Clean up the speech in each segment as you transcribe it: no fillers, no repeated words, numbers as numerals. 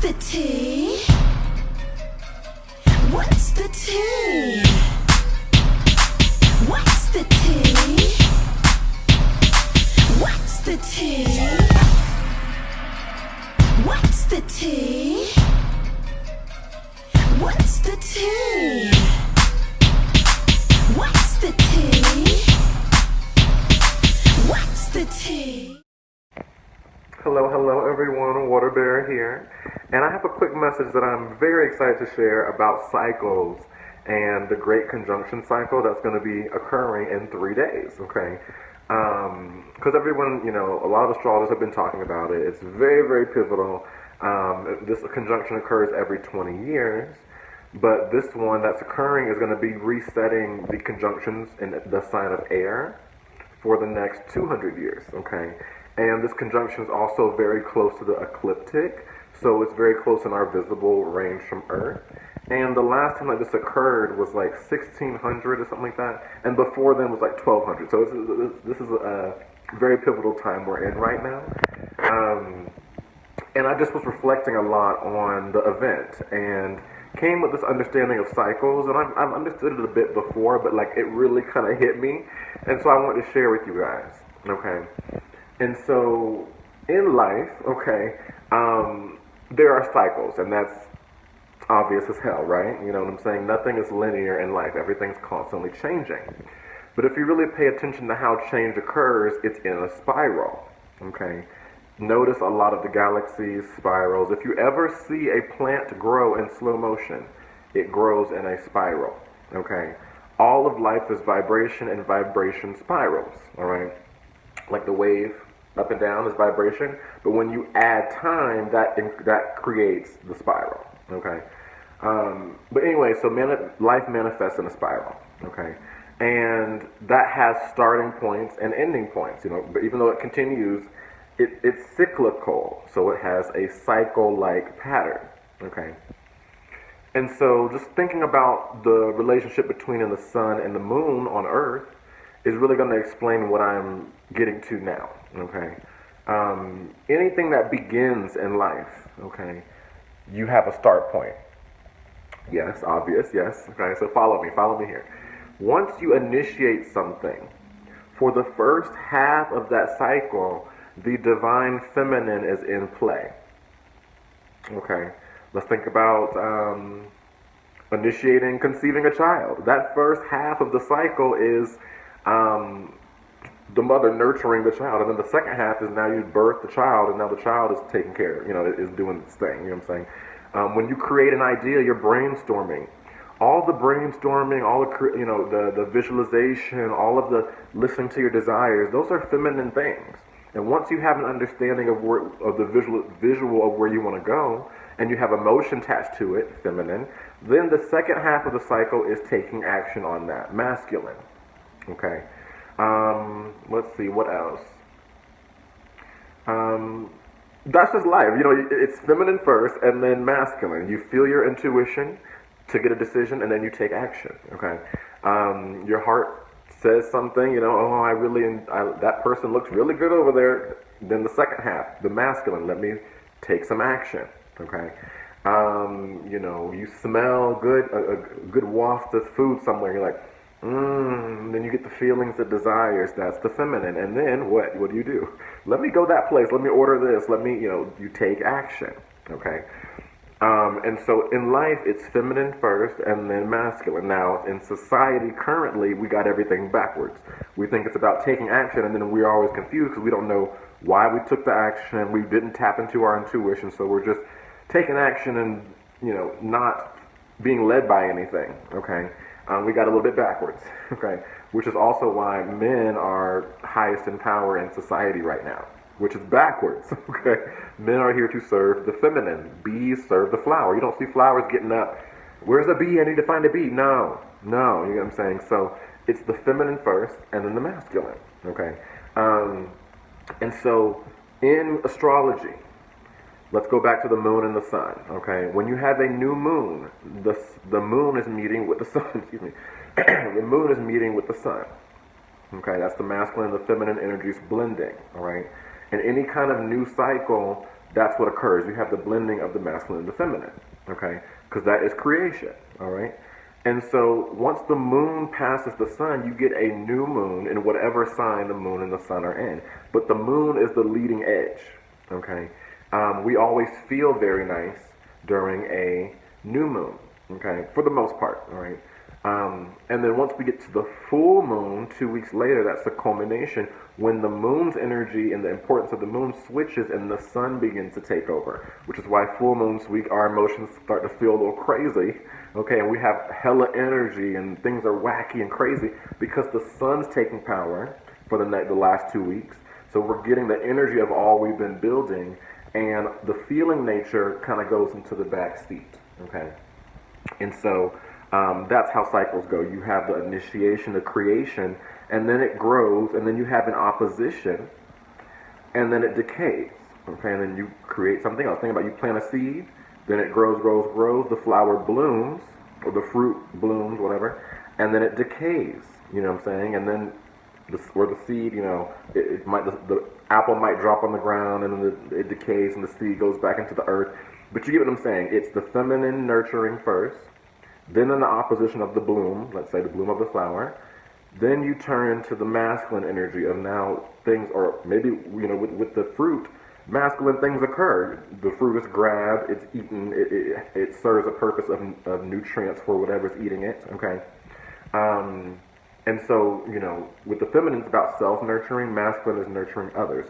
the tea? What's the tea? What's the tea? What's the tea? What's the tea? What's the tea? What's the tea? What's the tea? Hello everyone, Water Bear here, and I have a quick message that I'm very excited to share about cycles and the Great Conjunction cycle that's going to be occurring in 3 days, okay? Because everyone, a lot of astrologers have been talking about it. It's very, very pivotal. This conjunction occurs every 20 years, but this one that's occurring is going to be resetting the conjunctions in the sign of air for the next 200 years, okay? And this conjunction is also very close to the ecliptic, so it's very close in our visible range from Earth. And the last time that this occurred was like 1600 or something like that, and before then was like 1200. So this is a very pivotal time we're in right now. And I just was reflecting a lot on the event and came with this understanding of cycles, and I've understood it a bit before, but like it really kind of hit me, and so I wanted to share with you guys, okay? And so in life, okay, there are cycles, and that's obvious as hell, right? You know what I'm saying? Nothing is linear in life. Everything's constantly changing. But if you really pay attention to how change occurs, it's in a spiral, okay? Notice a lot of the galaxies, spirals. If you ever see a plant grow in slow motion, it grows in a spiral, okay? All of life is vibration and vibration spirals, all right? Like the wave up and down is vibration, but when you add time, that creates the spiral, okay? But anyway, so life manifests in a spiral, okay? And that has starting points and ending points, but even though it continues, it's cyclical, so it has a cycle-like pattern, okay? And so just thinking about the relationship between the sun and the moon on Earth is really going to explain what I'm getting to now, okay? Anything that begins in life, okay, you have a start point. Yes, obvious, yes, okay, so follow me here. Once you initiate something, for the first half of that cycle, the divine feminine is in play, okay? Let's think about initiating, conceiving a child. That first half of the cycle is the mother nurturing the child, and then the second half is now you birth the child, and now the child is taking care, is doing its thing, you know what I'm saying? When you create an idea, you're brainstorming. All the brainstorming, all the visualization, all of the listening to your desires, those are feminine things. And once you have an understanding of the visual of where you want to go, and you have emotion attached to it, feminine, then the second half of the cycle is taking action on that, masculine. Okay. Let's see, what else? That's just life. It's feminine first and then masculine. You feel your intuition to get a decision, and then you take action, okay? Your heart says something, that person looks really good over there. Then the second half, the masculine, let me take some action, okay? You smell good, a good waft of food somewhere, you're like, then you get the feelings, the desires, that's the feminine. And then what do you do? Let me go that place, let me order this, you take action, okay? And so in life, it's feminine first and then masculine. Now, in society currently, we got everything backwards. We think it's about taking action, and then we're always confused because we don't know why we took the action. We didn't tap into our intuition, so we're just taking action and, not being led by anything, okay? We got a little bit backwards, okay? Which is also why men are highest in power in society right now, which is backwards, okay? Men are here to serve the feminine. Bees serve the flower. You don't see flowers getting up, where's the bee? I need to find a bee. No, you know what I'm saying? So it's the feminine first and then the masculine, okay? And so in astrology, let's go back to the moon and the sun, okay? When you have a new moon, the moon is meeting with the sun, excuse me. The moon is meeting with the sun, okay? That's the masculine and the feminine energies blending, all right? In any kind of new cycle, that's what occurs. You have the blending of the masculine and the feminine, okay? Because that is creation, all right? And so once the moon passes the sun, you get a new moon in whatever sign the moon and the sun are in. But the moon is the leading edge, okay? We always feel very nice during a new moon, okay? For the most part, all right? And then once we get to the full moon, 2 weeks later, that's the culmination when the moon's energy and the importance of the moon switches and the sun begins to take over, which is why full moons week, our emotions start to feel a little crazy, okay, and we have hella energy and things are wacky and crazy because the sun's taking power for the last 2 weeks. So we're getting the energy of all we've been building, and the feeling nature kind of goes into the back seat, okay? And so that's how cycles go. You have the initiation, the creation, and then it grows, and then you have an opposition, and then it decays, okay? And then you create something else. Think about, you plant a seed, then it grows, grows, grows, the flower blooms, or the fruit blooms, whatever, and then it decays, you know what I'm saying? And then the seed, you know, it might, the apple might drop on the ground, and then it decays, and the seed goes back into the earth. But you get what I'm saying? It's the feminine nurturing first, then in the opposition of the bloom, let's say the bloom of the flower, then you turn to the masculine energy of now things, or maybe, you know, with the fruit, masculine things occur. The fruit is grabbed, it's eaten, it serves a purpose of nutrients for whatever's eating it, okay? And so, you know, with the feminine, it's about self-nurturing, masculine is nurturing others,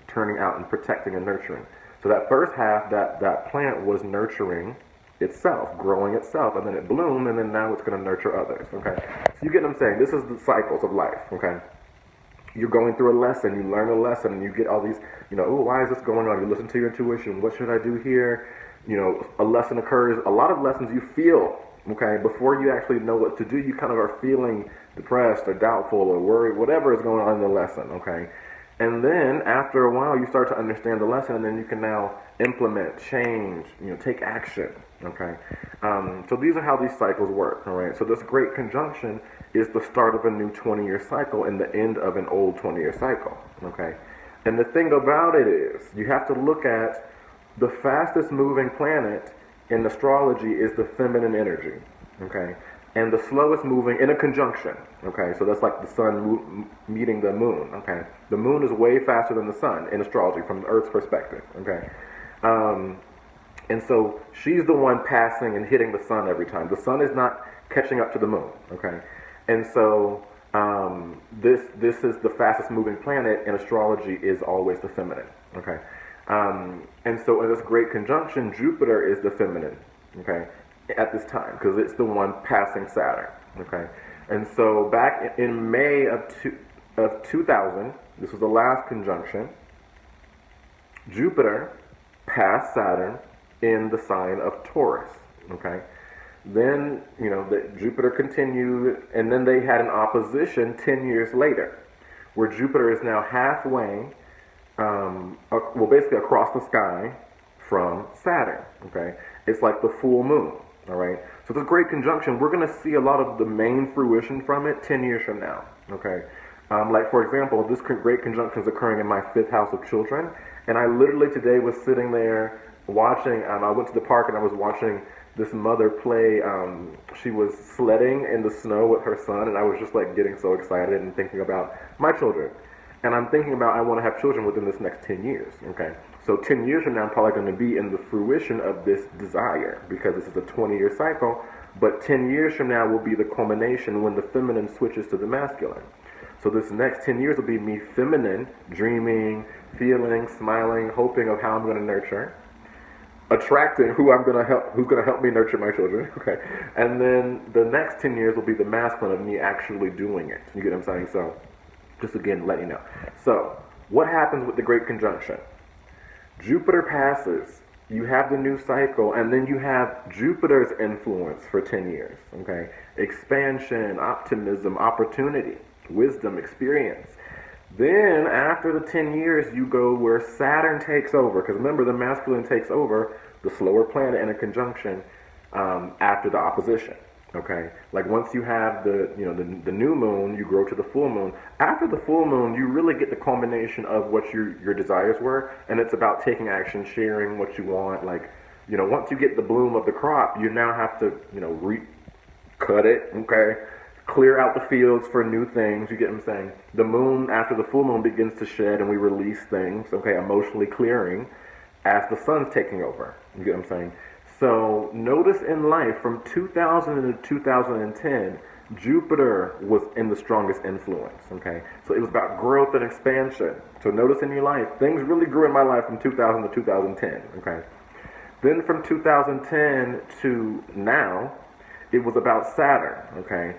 turning out and protecting and nurturing. So that first half, that plant was nurturing itself, growing itself, and then it bloomed, and then now it's going to nurture others, okay? So you get what I'm saying? This is the cycles of life, okay? You're going through a lesson, you learn a lesson, and you get all these, you know, oh, why is this going on? You listen to your intuition, what should I do here? You know, a lesson occurs, a lot of lessons you feel, okay? Before you actually know what to do, you kind of are feeling depressed or doubtful or worried, whatever is going on in the lesson, okay? And then after a while, you start to understand the lesson, and then you can now implement, change, you know, take action, okay? So these are how these cycles work, all right? So this great conjunction is the start of a new 20-year cycle and the end of an old 20-year cycle, okay? And the thing about it is, you have to look at the fastest moving planet in astrology is the feminine energy, okay? And the slowest moving in a conjunction, okay? So that's like the sun meeting the moon, okay? The moon is way faster than the sun in astrology from the Earth's perspective, okay? And so she's the one passing and hitting the sun every time. The sun is not catching up to the moon, okay? And so this is the fastest moving planet in astrology is always the feminine, okay? And so in this great conjunction, Jupiter is the feminine, okay? At this time, because it's the one passing Saturn, okay? And so back in May of 2000, this was the last conjunction, Jupiter passed Saturn in the sign of Taurus, okay? Then, you know, Jupiter continued, and then they had an opposition 10 years later, where Jupiter is now halfway, well, basically across the sky from Saturn, okay? It's like the full moon. All right, so this great conjunction, we're going to see a lot of the main fruition from it 10 years from now, okay? Like, for example, this great conjunction is occurring in my 5th house of children, and I literally today was sitting there watching, I went to the park and I was watching this mother play, she was sledding in the snow with her son, and I was just like getting so excited and thinking about my children. And I'm thinking about I want to have children within this next 10 years, okay? So 10 years from now, I'm probably going to be in the fruition of this desire because this is a 20-year cycle. But 10 years from now will be the culmination when the feminine switches to the masculine. So this next 10 years will be me feminine, dreaming, feeling, smiling, hoping of how I'm going to nurture, attracting who's going to help me nurture my children, okay? And then the next 10 years will be the masculine of me actually doing it. You get what I'm saying? So just again, let you know. So what happens with the great conjunction? Jupiter passes, you have the new cycle, and then you have Jupiter's influence for 10 years, okay? Expansion, optimism, opportunity, wisdom, experience. Then, after the 10 years, you go where Saturn takes over, because remember, the masculine takes over the slower planet in a conjunction after the opposition, Okay, like once you have the new moon, you grow to the full moon. After the full moon, you really get the culmination of what your desires were, and it's about taking action, sharing what you want. Like, once you get the bloom of the crop, you now have to cut it. Okay, clear out the fields for new things. You get what I'm saying? The moon after the full moon begins to shed, and we release things. Okay, emotionally clearing as the sun's taking over. You get what I'm saying? So notice in life from 2000 to 2010, Jupiter was in the strongest influence. Okay, so it was about growth and expansion. So notice in your life, things really grew in my life from 2000 to 2010. Okay, then from 2010 to now, it was about Saturn. Okay,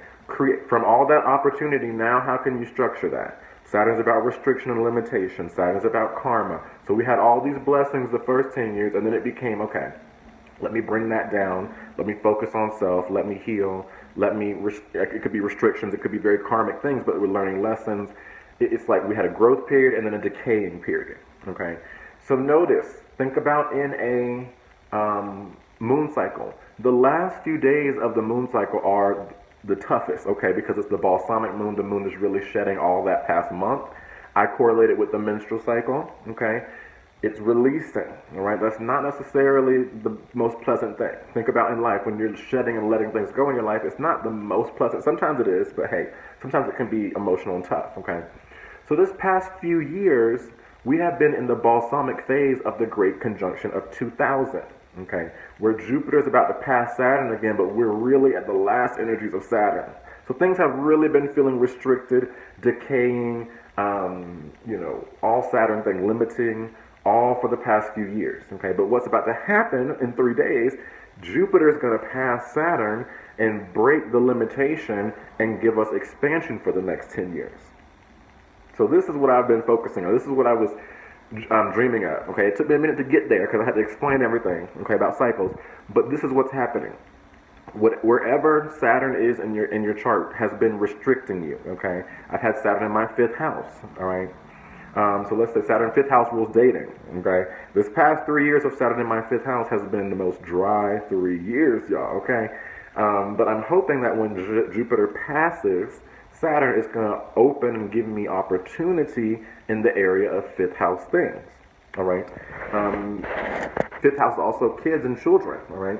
from all that opportunity, now how can you structure that? Saturn's about restriction and limitation. Saturn's about karma. So we had all these blessings the first 10 years, and then it became, okay, let me bring that down. Let me focus on self. Let me heal. It could be restrictions. It could be very karmic things, but we're learning lessons. It's like we had a growth period and then a decaying period. Okay? So notice, think about in a moon cycle. The last few days of the moon cycle are the toughest, okay, because it's the balsamic moon. The moon is really shedding all that past month. I correlate it with the menstrual cycle, okay? It's releasing, all right? That's not necessarily the most pleasant thing. Think about in life, when you're shedding and letting things go in your life, it's not the most pleasant. Sometimes it is, but hey, sometimes it can be emotional and tough, okay? So this past few years, we have been in the balsamic phase of the great conjunction of 2000. Okay, where Jupiter is about to pass Saturn again, but we're really at the last energies of Saturn. So things have really been feeling restricted, decaying, all Saturn thing, limiting, all for the past few years. Okay, but what's about to happen in 3 days, Jupiter is going to pass Saturn and break the limitation and give us expansion for the next 10 years. So this is what I've been focusing on. This is what I was dreaming of. Okay, it took me a minute to get there because I had to explain everything, okay, about cycles. But this is what's happening. Wherever Saturn is in your chart has been restricting you. Okay, I've had Saturn in my 5th house. All right, so let's say Saturn 5th house rules dating. Okay, this past 3 years of Saturn in my 5th house has been the most dry 3 years, y'all. Okay, but I'm hoping that when Jupiter passes Saturn is going to open and give me opportunity in the area of 5th house things, all right? 5th house is also kids and children, all right?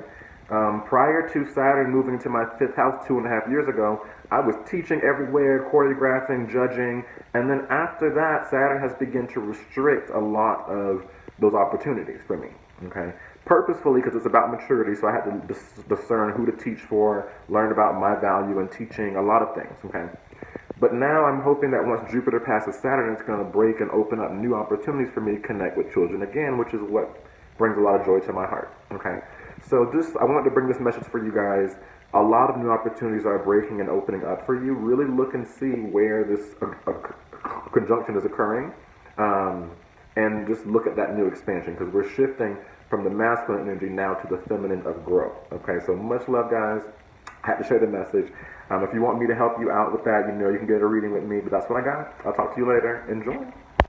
Prior to Saturn moving to my 5th house 2.5 years ago, I was teaching everywhere, choreographing, judging, and then after that, Saturn has begun to restrict a lot of those opportunities for me, okay? Purposefully, because it's about maturity, so I had to discern who to teach for, learn about my value in teaching, a lot of things, okay? But now I'm hoping that once Jupiter passes Saturn, it's going to break and open up new opportunities for me to connect with children again, which is what brings a lot of joy to my heart, okay? So I wanted to bring this message for you guys. A lot of new opportunities are breaking and opening up for you. Really look and see where this conjunction is occurring, and just look at that new expansion, because we're shifting from the masculine energy now to the feminine of growth. Okay, so much love, guys. I had to share the message. If you want me to help you out with that, you can get a reading with me, but that's what I got. I'll talk to you later. Enjoy.